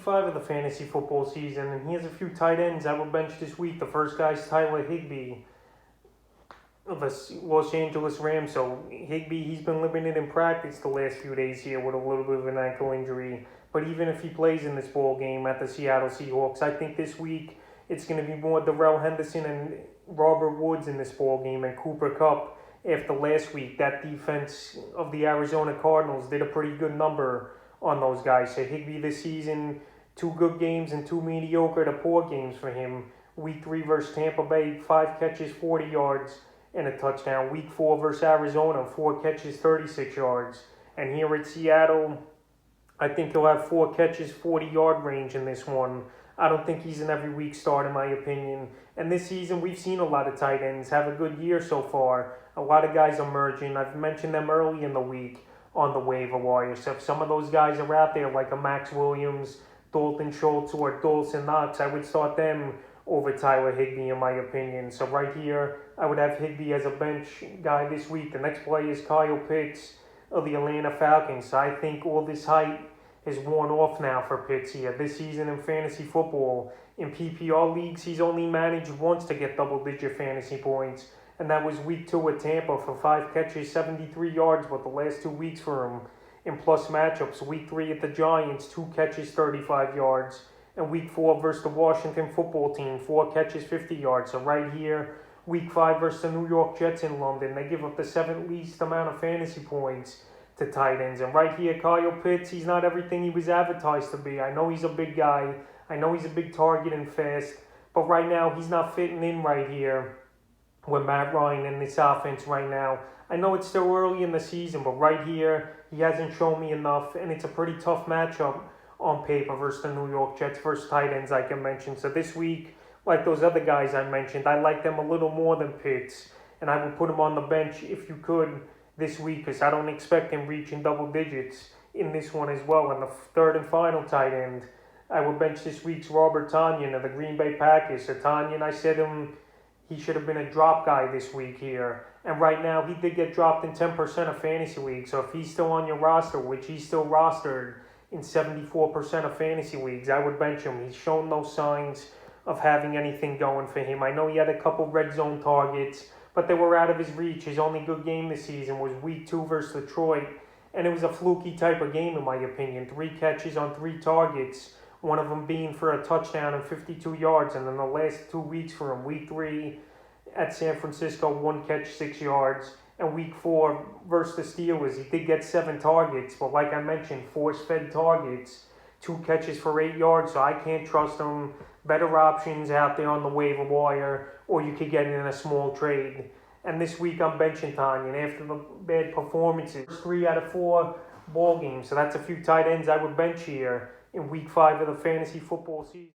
week 5 of the fantasy football season, and here's a few tight ends I will bench this week. The first guy's Tyler Higbee of the Los Angeles Rams. So Higbee, he's been limited in practice the last few days here with a little bit of an ankle injury. But even if he plays in this ball game at the Seattle Seahawks, I think this week it's going to be more Darrell Henderson and Robert Woods in this ball game and Cooper Kupp. After last week, that defense of the Arizona Cardinals did a pretty good number on those guys. So Higbee this season, 2 good games and 2 mediocre to poor games for him. Week 3 versus Tampa Bay, 5 catches, 40 yards, and a touchdown. Week 4 versus Arizona, 4 catches, 36 yards. And here at Seattle, I think he'll have 4 catches, 40-yard range in this one. I don't think he's an every week start in my opinion. And this season, we've seen a lot of tight ends have a good year so far. A lot of guys emerging. I've mentioned them early in the week on the waiver wire. So if some of those guys are out there, like a Max Williams, Dalton Schultz, or Dawson Knox, I would start them over Tyler Higbee in my opinion. So right here, I would have Higbee as a bench guy this week. The next play is Kyle Pitts of the Atlanta Falcons. So I think all this hype is worn off now for Pitts here. This season in fantasy football, in PPR leagues, he's only managed once to get double-digit fantasy points, and that was week 2 at Tampa for 5 catches, 73 yards, but the last 2 weeks for him in plus matchups. Week 3 at the Giants, 2 catches, 35 yards, and week 4 versus the Washington football team, 4 catches, 50 yards. So right here, week 5 versus the New York Jets in London, they give up the 7th least amount of fantasy points to tight ends. And right here, Kyle Pitts, he's not everything he was advertised to be. I know he's a big guy. I know he's a big target and fast. But right now, he's not fitting in right here with Matt Ryan in this offense right now. I know it's still early in the season, but right here, he hasn't shown me enough. And it's a pretty tough matchup on paper versus the New York Jets versus tight ends, like I mentioned. So this week, like those other guys I mentioned, I like them a little more than Pitts. And I would put him on the bench if you could this week, because I don't expect him reaching double digits in this one as well. And the third and final tight end, I would bench this week's Robert Tonyan of the Green Bay Packers. So Tonyan, I said he should have been a drop guy this week here. And right now, he did get dropped in 10% of fantasy leagues. So if he's still on your roster, which he's still rostered in 74% of fantasy leagues, I would bench him. He's shown no signs of having anything going for him. I know he had a couple red zone targets, but they were out of his reach. His only good game this season was week 2 versus Detroit, and it was a fluky type of game in my opinion. 3 catches on 3 targets, one of them being for a touchdown and 52 yards, and then the last 2 weeks for him, week 3 at San Francisco, 1 catch, 6 yards, and week 4 versus the Steelers, he did get 7 targets, but like I mentioned, force-fed targets, 2 catches for 8 yards, so I can't trust him. Better options out there on the waiver wire, or you could get in a small trade. And this week I'm benching Tonyan after the bad performances. 3 out of 4 ball games, so that's a few tight ends I would bench here in week 5 of the fantasy football season.